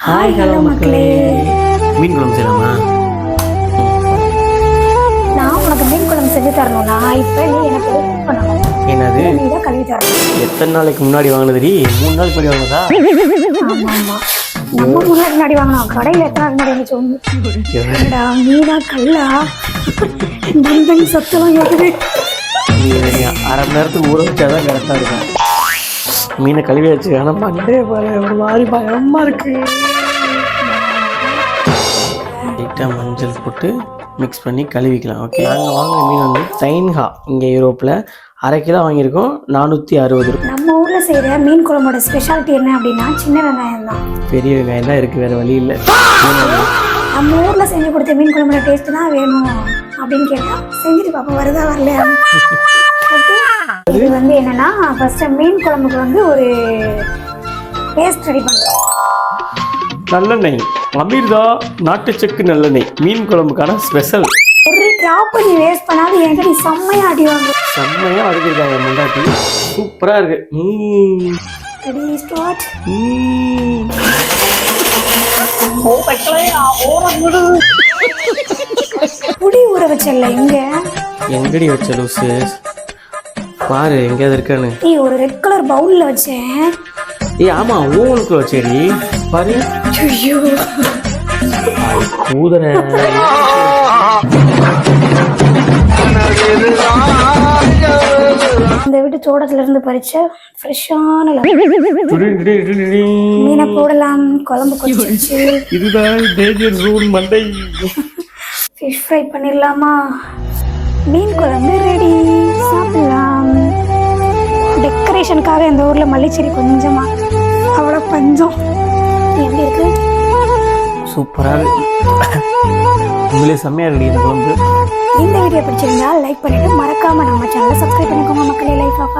Hi hello மக்களே. மீன் குழம்பு செய்யலாமா? நான் உனக்கு மீன் குழம்பு செஞ்சு தரணும்னா இப்போ நீ எனக்கு ஹெல்ப் பண்ணணும். என்னது? நீ தான் கழுவி தரணும். எத்தனை நாளைக்கு முன்னாடி வாங்கினதுடி? 3 நாளைக்கு முன்னாடி வாங்கினதா? ஆமாம் ஆமாம், நம்ம முன்னாடி வாங்கினோம். கடையில் எத்தனை நாள் முன்னாடி வந்து என்னடா மீனா கல்லா நண்பன் சத்தம் கேட்குது. அரை மணி நேரத்துக்கு ஊற வச்சாதான் கரெக்டாக இருக்கும். மீனை கழுவி வச்சு ஆனால் மண்டே போல ஒரு மாதிரி பயமாக இருக்கு. லைட்டாக மஞ்சள் போட்டு மிக்ஸ் பண்ணி கழுவிக்கலாம். ஓகே, நாங்கள் வாங்கின மீன் வந்து டைன்ஹா, இங்கே யூரோப்பில் 1/2 கிலோ வாங்கியிருக்கோம். 460 ரூபாய். நம்ம ஊரில் செய்கிற மீன் குழம்போட ஸ்பெஷாலிட்டி என்ன அப்படின்னா சின்ன வெங்காயம் தான். பெரிய வெங்காயம் தான் இருக்குது, வேறு வழி இல்லை. நம்ம ஊரில் செஞ்சு கொடுத்த மீன் குழம்போட டேஸ்ட்டு தான் வேணும் அப்படின்னு கேட்டால் செஞ்சுட்டு பாப்பா வருதா வரலையா. ஓகே, இது வந்து என்னன்னா ஃபர்ஸ்ட் மீன் குழம்புக்கு வந்து ஒரு பேஸ்ட் ரெடி பண்ணுறோம். நல்லெண்ணெய், அமிர்தா நாட்டு செக்கு நல்லெண்ணெய், மீன் குழம்புக்கான ஸ்பெஷல். ஒரு ட்ராப் பண்ணி வேஸ்ட் பண்ணாது என்கிட்ட நீ செம்மையா அடிவாங்க. செம்மையாக அடிச்சிருக்காங்க முண்டாட்டி, சூப்பராக இருக்கு. Ready start. புடி ஊற வச்சல இங்க எங்கடி வச்ச லூசு? பாரு எங்கேயாவது இருக்கான்னு. நீ ஒரு ரெட் கலர் பவுல்ல வச்சேன். ஆமா, ஊனுக்கு வச்சேடி பாரு. ஐயோ ஊதற. இந்த வீட்டு தோட்டத்துல இருந்து பறிச்ச ஃப்ரெஷ்ஷான மீனை போடலாம். குழம்பு கொதிச்சு இதுதான் டேஞ்சர் ஜோன் மண்டை. ஃபிஷ் ஃப்ரை பண்ணிடலாமா? மீன் குழம்பு ரெடி, சாப்பிடலாம். டெக்கரேஷனுக்காக இந்த ஊர்ல மல்லிச்செடி கொஞ்சமா, அவ்வளோ பஞ்சம். எப்படி இருக்கு? சூப்பராக இருக்கு. உங்களே செம்மையா இருக்கு இந்த குழம்பு. இந்த வீடியோ பிடிச்சிருந்தா லைக் பண்ணிட்டு மறக்காம நம்ம சேனலை சப்ஸ்கிரைப் பண்ணிக்கோங்க மக்களே. Life of